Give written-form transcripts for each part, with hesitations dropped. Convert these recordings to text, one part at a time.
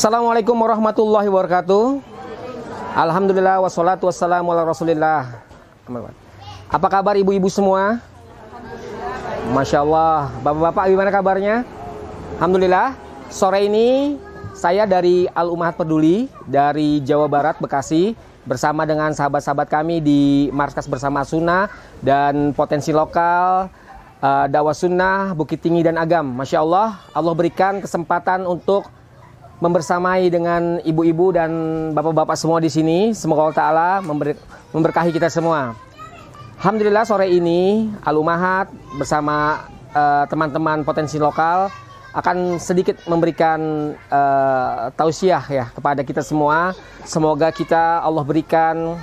Assalamualaikum warahmatullahi wabarakatuh. Alhamdulillah wassalatu wassalamu ala rasulillah. Apa kabar ibu-ibu semua? Masya Allah. Bapak-bapak gimana kabarnya? Alhamdulillah. Sore ini saya dari Al-Ummahat Peduli dari Jawa Barat, Bekasi, bersama dengan sahabat-sahabat kami di Markas Bersama Sunnah dan Potensi Lokal Dakwah Sunnah Bukit Tinggi dan Agam. Masya Allah, Allah berikan kesempatan untuk membersamai dengan ibu-ibu dan bapak-bapak semua di sini. Semoga Allah Ta'ala memberkahi kita semua. Alhamdulillah sore ini Al-Ummahat bersama teman-teman Potensi Lokal akan sedikit memberikan tausiah ya kepada kita semua. Semoga kita Allah berikan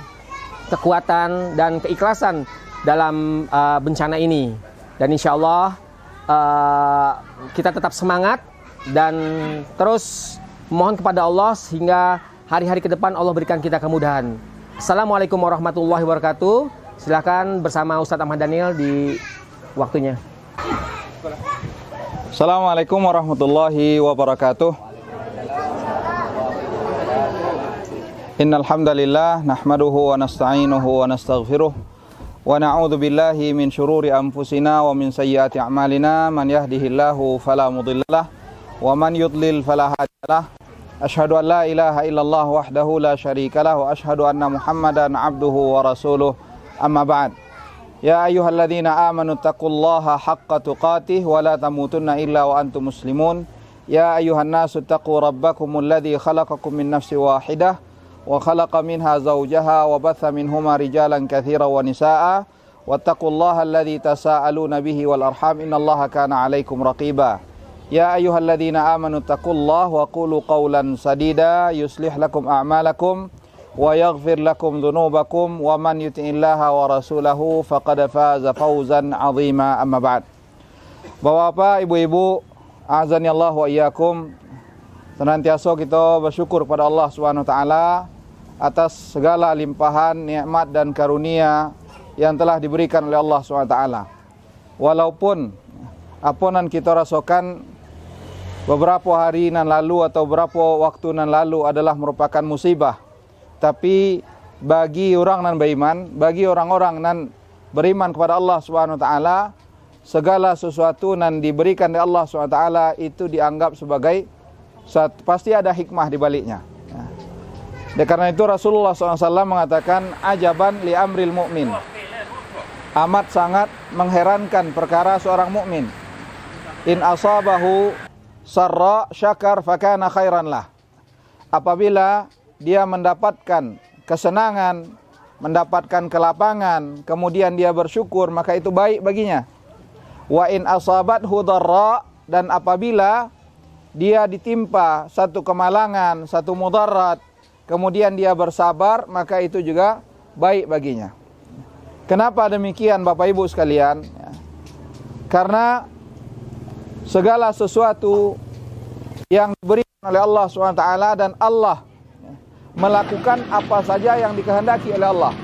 kekuatan dan keikhlasan dalam bencana ini. Dan insya Allah kita tetap semangat dan terus mohon kepada Allah sehingga hari-hari ke depan Allah berikan kita kemudahan. Assalamualaikum warahmatullahi wabarakatuh. Silakan bersama Ustadz Ahmad Daniel di waktunya. Assalamualaikum warahmatullahi wabarakatuh. Innal hamdalillah nahmaduhu wa nasta'inuhu wa nastaghfiruh wa na'udzu billahi min syururi anfusina wa min sayyiati a'malina. Man yahdihillahu fala mudhillalah wa man yudlil fala hadiyalah. Asyhadu an la ilaha illallah wahdahu la syarikalah wa asyhadu anna Muhammadan abduhu wa rasuluh. Amma ba'd. Ya ayyuhalladzina amanu taqullaha haqqa tuqatih wa la tamutunna illa wa antum muslimun. Ya ayyuhan nasu taqu rabbakumul ladzi khalaqakum min nafsin wahidah wa khalaqa minha zawjaha wa batha minhuma rijalan katsiran wa nisaa'a wattaqullaha alladzi tasaaluna bihi wal arham innallaha kana 'alaikum raqiba. Ya ayyuhalladzina amanu taqullaha wa qulu qawlan sadida yuslih lakum a'malakum wa yaghfir lakum dhunubakum wa man yuti'illaha wa rasulahu faqad faza fawzan 'azima. Amma ba'd. Bapak-bapak, ibu-ibu, azani Allah wa iyyakum. Senantiasa kita bersyukur pada Allah Subhanahu wa taala atas segala limpahan nikmat dan karunia yang telah diberikan oleh Allah Subhanahu wa taala. Walaupun apa yang kita rasakan beberapa hari nan lalu atau beberapa waktu nan lalu adalah merupakan musibah, tapi bagi orang nan beriman, bagi orang-orang nan beriman kepada Allah Subhanahu wa taala, segala sesuatu nan diberikan oleh Allah Subhanahu wa taala itu dianggap sebagai pasti ada hikmah di baliknya. Oleh karena itu Rasulullah SAW mengatakan ajaban li amril mu'min. Amat sangat mengherankan perkara seorang mukmin. In asabahu sarra syakar fakana khairan lah. Apabila dia mendapatkan kesenangan, mendapatkan kelapangan, kemudian dia bersyukur, maka itu baik baginya. Wa in asabathu dharra, dan apabila dia ditimpa satu kemalangan, satu mudarat, kemudian dia bersabar, maka itu juga baik baginya. Kenapa demikian Bapak Ibu sekalian? Karena segala sesuatu yang diberikan oleh Allah SWT dan Allah melakukan apa saja yang dikehendaki oleh Allah.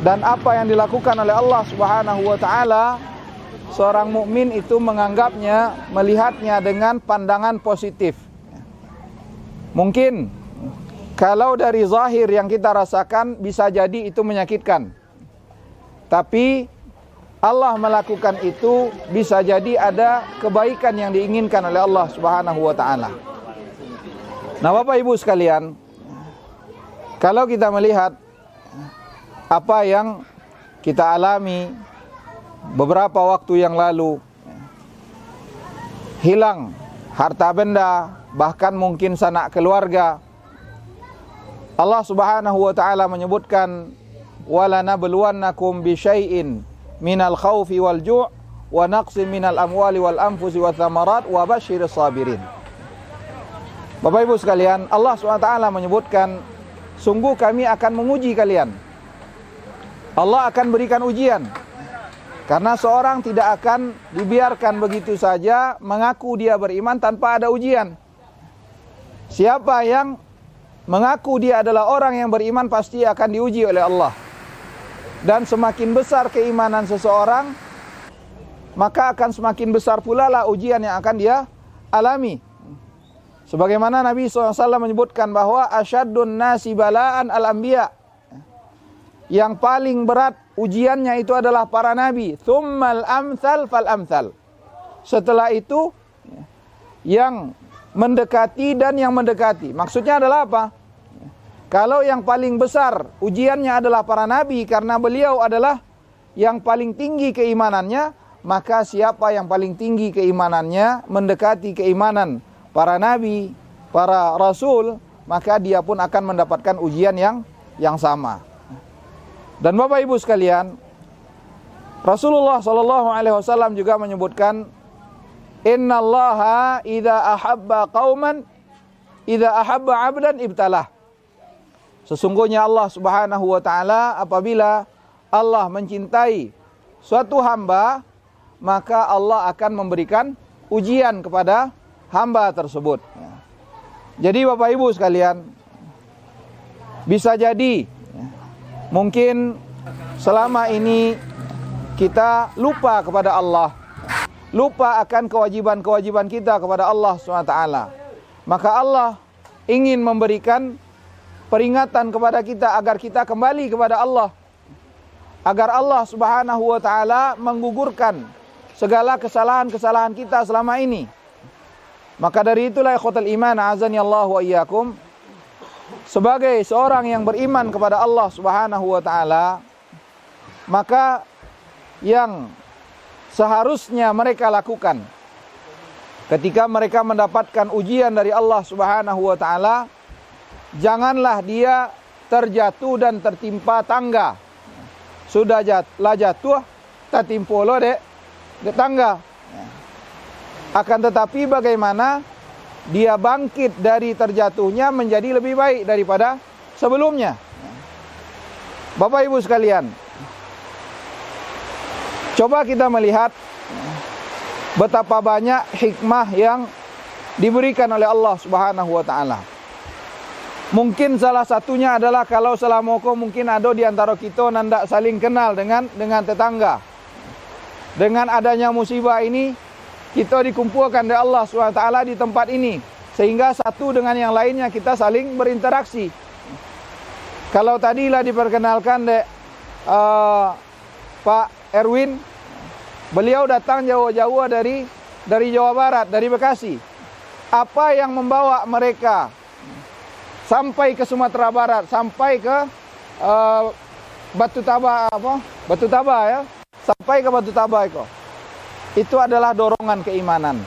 Dan apa yang dilakukan oleh Allah SWT, seorang mukmin itu menganggapnya, melihatnya dengan pandangan positif. Mungkin kalau dari zahir yang kita rasakan bisa jadi itu menyakitkan. Tapi Allah melakukan itu bisa jadi ada kebaikan yang diinginkan oleh Allah Subhanahu wa taala. Nah, Bapak Ibu sekalian, kalau kita melihat apa yang kita alami beberapa waktu yang lalu, hilang harta benda, bahkan mungkin sanak keluarga. Allah Subhanahu wa taala menyebutkan wala nabluwannakum bisyai'in minal khaufi wal ju' wa naqsin minal amwali wal anfusi wath thamarat wa basyiris sabirin. Bapak Ibu sekalian, Allah Subhanahu wa taala menyebutkan sungguh kami akan menguji kalian. Allah akan berikan ujian. Karena seorang tidak akan dibiarkan begitu saja mengaku dia beriman tanpa ada ujian. Siapa yang mengaku dia adalah orang yang beriman pasti akan diuji oleh Allah. Dan semakin besar keimanan seseorang, maka akan semakin besar pula lah ujian yang akan dia alami. Sebagaimana Nabi SAW menyebutkan bahwa asyaddun nasi balaan al-anbiya. Yang paling berat ujiannya itu adalah para nabi. Tsummal amsal fal amsal. Setelah itu yang mendekati dan yang mendekati. Maksudnya adalah apa? Kalau yang paling besar ujiannya adalah para nabi karena beliau adalah yang paling tinggi keimanannya, maka siapa yang paling tinggi keimanannya mendekati keimanan para nabi, para rasul, maka dia pun akan mendapatkan ujian yang sama. Dan Bapak Ibu sekalian, Rasulullah SAW juga menyebutkan, Innallaha idza ahabba qauman idza ahabba 'abdan ibtalah. Sesungguhnya Allah Subhanahu wa taala apabila Allah mencintai suatu hamba, maka Allah akan memberikan ujian kepada hamba tersebut. Jadi Bapak Ibu sekalian, bisa jadi mungkin selama ini kita lupa kepada Allah, lupa akan kewajiban-kewajiban kita kepada Allah SWT. Maka Allah ingin memberikan peringatan kepada kita agar kita kembali kepada Allah, agar Allah Subhanahu wa taala menggugurkan segala kesalahan-kesalahan kita selama ini. Maka dari itulah ikhwatal iman, azani Allah wa iyyakum, sebagai seorang yang beriman kepada Allah Subhanahu wa taala, maka yang seharusnya mereka lakukan ketika mereka mendapatkan ujian dari Allah Subhanahu wa taala, janganlah dia terjatuh dan tertimpa tangga. Sudah jatuh tertimpa lo de tangga. Akan tetapi bagaimana dia bangkit dari terjatuhnya menjadi lebih baik daripada sebelumnya. Bapak Ibu sekalian, coba kita melihat betapa banyak hikmah yang diberikan oleh Allah Subhanahu wa taala. Mungkin salah satunya adalah kalau selamoko mungkin ada di antara kita nanda saling kenal dengan tetangga. Dengan adanya musibah ini, kita dikumpulkan oleh Allah Subhanahu wa taala di tempat ini, sehingga satu dengan yang lainnya kita saling berinteraksi. Kalau tadilah diperkenalkan Pak Erwin, beliau datang jauh-jauh dari Jawa Barat, dari Bekasi. Apa yang membawa mereka sampai ke Sumatera Barat, sampai ke Batu Taba ya, sampai ke Batu Taba itu adalah dorongan keimanan.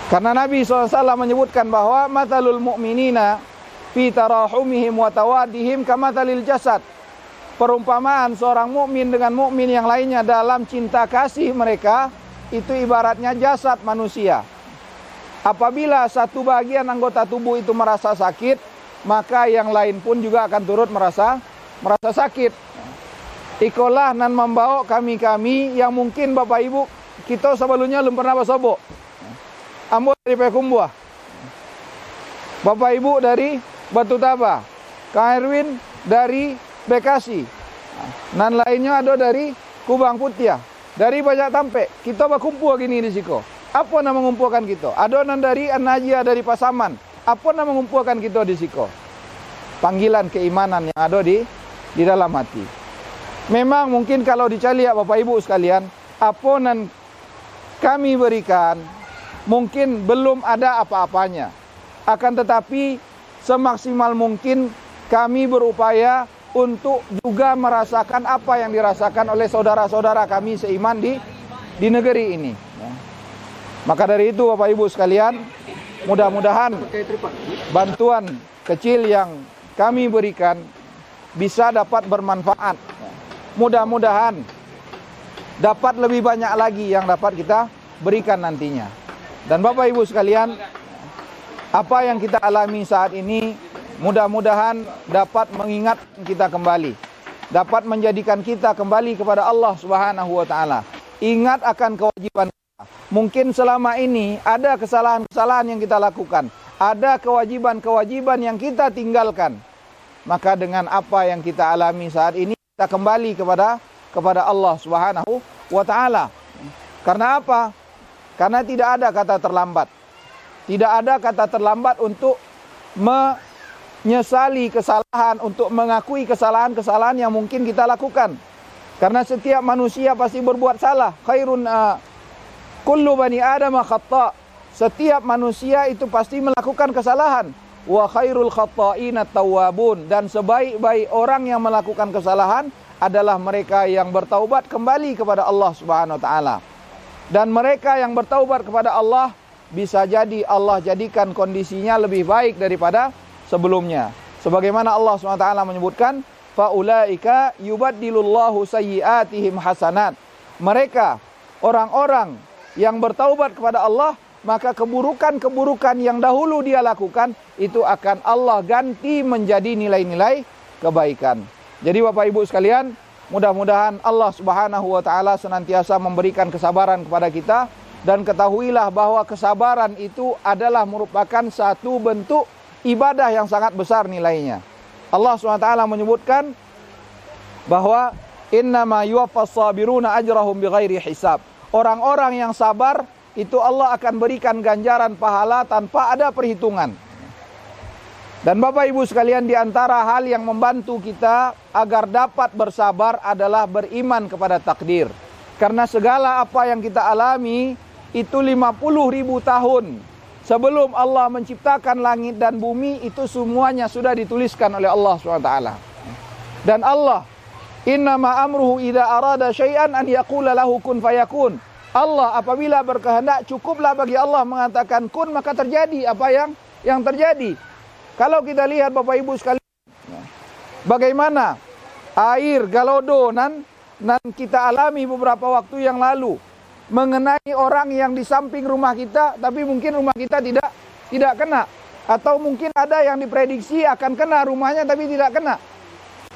Karena Nabi SAW menyebutkan bahwa matalul mu'minina fi tarahumihim wa tawadihim kamatalil jasad. Perumpamaan seorang mukmin dengan mukmin yang lainnya dalam cinta kasih mereka itu ibaratnya jasad manusia. Apabila satu bagian anggota tubuh itu merasa sakit, maka yang lain pun juga akan turut merasa sakit. Ikolah nan membawa kami yang mungkin Bapak Ibu kita sebelumnya belum pernah bersobok. Ambo dari Pekumbuah, Bapak Ibu dari Batu Taba, Kak Erwin dari Bekasi, dan lainnya ada dari Kubang Putih, dari Bajak Tampe. Kita berkumpul gini di siko. Apa nama mengumpulkan kita? Ada nan dari An-Najiyah dari Pasaman. Apa nama mengumpulkan kita di siko? Panggilan keimanan yang ada di dalam hati. Memang mungkin kalau dicari ya Bapak Ibu sekalian, apa nan kami berikan mungkin belum ada apa-apanya. Akan tetapi semaksimal mungkin kami berupaya untuk juga merasakan apa yang dirasakan oleh saudara-saudara kami seiman di negeri ini. Maka dari itu Bapak Ibu sekalian, mudah-mudahan bantuan kecil yang kami berikan bisa dapat bermanfaat. Mudah-mudahan dapat lebih banyak lagi yang dapat kita berikan nantinya. Dan Bapak Ibu sekalian, apa yang kita alami saat ini mudah-mudahan dapat mengingat kita kembali, dapat menjadikan kita kembali kepada Allah Subhanahu wa taala. Ingat akan kewajiban kita. Mungkin selama ini ada kesalahan-kesalahan yang kita lakukan, ada kewajiban-kewajiban yang kita tinggalkan. Maka dengan apa yang kita alami saat ini, kita kembali kepada Allah Subhanahu wa taala. Karena apa? Karena tidak ada kata terlambat. Tidak ada kata terlambat untuk menyesali kesalahan, untuk mengakui kesalahan-kesalahan yang mungkin kita lakukan. Karena setiap manusia pasti berbuat salah. Kullu bani Adam khata'. Setiap manusia itu pasti melakukan kesalahan. Wa khairul khata'ina tawwabun. Dan sebaik-baik orang yang melakukan kesalahan adalah mereka yang bertaubat kembali kepada Allah Subhanahu wa taala. Dan mereka yang bertaubat kepada Allah, bisa jadi Allah jadikan kondisinya lebih baik daripada sebelumnya. Sebagaimana Allah Subhanahu wa taala menyebutkan, faulaika yubaddilullahu sayyiatihim hasanat. Mereka, orang-orang yang bertaubat kepada Allah, maka keburukan-keburukan yang dahulu dia lakukan, itu akan Allah ganti menjadi nilai-nilai kebaikan. Jadi Bapak Ibu sekalian, mudah-mudahan Allah Subhanahu wa taala senantiasa memberikan kesabaran kepada kita, dan ketahuilah bahwa kesabaran itu adalah merupakan satu bentuk ibadah yang sangat besar nilainya. Allah SWT menyebutkan bahwa innama yuwaffas sabiruna ajrahum bighairi hisab. Orang-orang yang sabar itu Allah akan berikan ganjaran pahala tanpa ada perhitungan. Dan Bapak Ibu sekalian, di antara hal yang membantu kita agar dapat bersabar adalah beriman kepada takdir. Karena segala apa yang kita alami itu 50.000 tahun sebelum Allah menciptakan langit dan bumi, itu semuanya sudah dituliskan oleh Allah SWT. Dan Allah, innama amruhu idza arada syai'an an yaqula lahu kun fayakun. Allah apabila berkehendak, cukuplah bagi Allah mengatakan kun, maka terjadi apa yang terjadi. Kalau kita lihat Bapak Ibu sekalian, bagaimana air galodo nan kita alami beberapa waktu yang lalu mengenai orang yang di samping rumah kita, tapi mungkin rumah kita tidak kena, atau mungkin ada yang diprediksi akan kena rumahnya tapi tidak kena.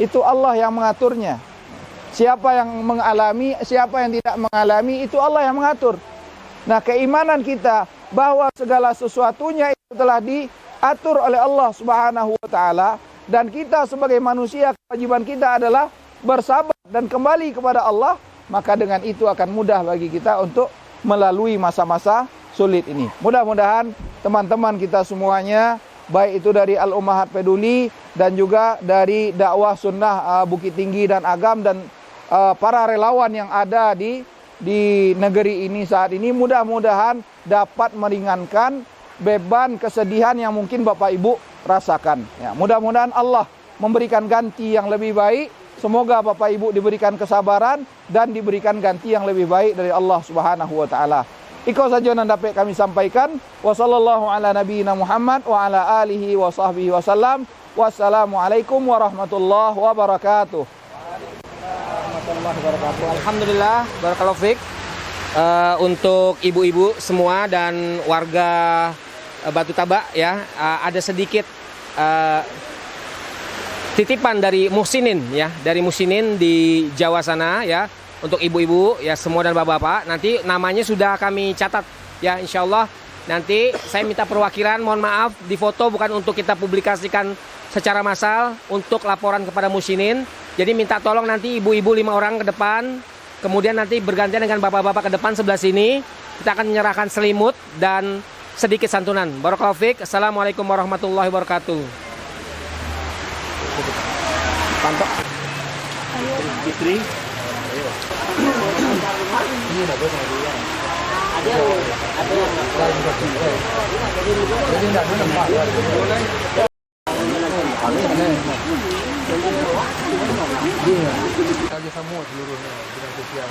Itu Allah yang mengaturnya. Siapa yang mengalami, siapa yang tidak mengalami, itu Allah yang mengatur. Nah, keimanan kita bahwa segala sesuatunya itu telah diatur oleh Allah Subhanahu wa taala, dan kita sebagai manusia kewajiban kita adalah bersabar dan kembali kepada Allah, maka dengan itu akan mudah bagi kita untuk melalui masa-masa sulit ini. Mudah-mudahan teman-teman kita semuanya, baik itu dari Al-Ummahat Peduli dan juga dari dakwah sunnah Bukit Tinggi dan Agam, dan para relawan yang ada di negeri ini saat ini, mudah-mudahan dapat meringankan beban kesedihan yang mungkin Bapak Ibu rasakan. Ya, mudah-mudahan Allah memberikan ganti yang lebih baik. Semoga Bapak Ibu diberikan kesabaran dan diberikan ganti yang lebih baik dari Allah Subhanahu wa taala. Iko saja yang dapat kami sampaikan. Wassallallahu ala nabiyina Muhammad wa ala alihi wa sahbihi wasallam. Wassalamualaikum warahmatullahi wabarakatuh. Alhamdulillah, barakallahu fiik. Untuk ibu-ibu semua dan warga Batu Taba ya, ada sedikit titipan dari Muhsinin ya, dari Muhsinin di Jawa sana ya, untuk ibu-ibu ya semua dan bapak-bapak. Nanti namanya sudah kami catat ya, insyaallah. Nanti saya minta perwakilan, mohon maaf difoto, bukan untuk kita publikasikan secara massal, untuk laporan kepada Muhsinin. Jadi minta tolong nanti ibu-ibu 5 orang ke depan, kemudian nanti bergantian dengan bapak-bapak ke depan sebelah sini. Kita akan menyerahkan selimut dan sedikit santunan. Barakallahu fiik. Assalamualaikum warahmatullahi wabarakatuh. Pantok. Fitri. Kerja semua seluruhnya bidang sosial.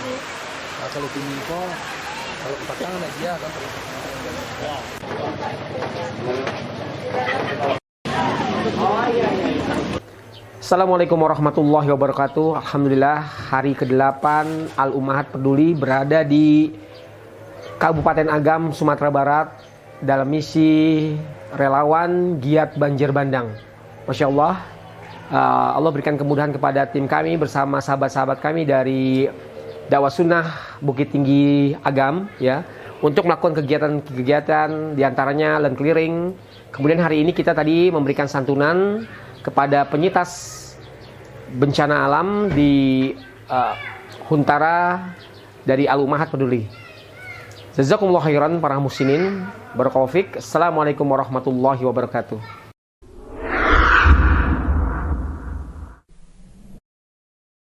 Kalau Piminko, kalau pasangan dia kan. Assalamualaikum warahmatullahi wabarakatuh. Alhamdulillah, hari ke-8 Al-Ummahat Peduli berada di Kabupaten Agam, Sumatera Barat, dalam misi relawan giat banjir bandang. Masya Allah, Allah berikan kemudahan kepada tim kami bersama sahabat-sahabat kami dari dakwah sunnah Bukit Tinggi Agam ya, untuk melakukan kegiatan-kegiatan diantaranya land clearing. Kemudian hari ini kita tadi memberikan santunan kepada penyintas bencana alam di Huntara dari Al-Ummahat Peduli. Jazakumullah khairan para muslimin. Barakallahu fiik. Assalamualaikum warahmatullahi wabarakatuh.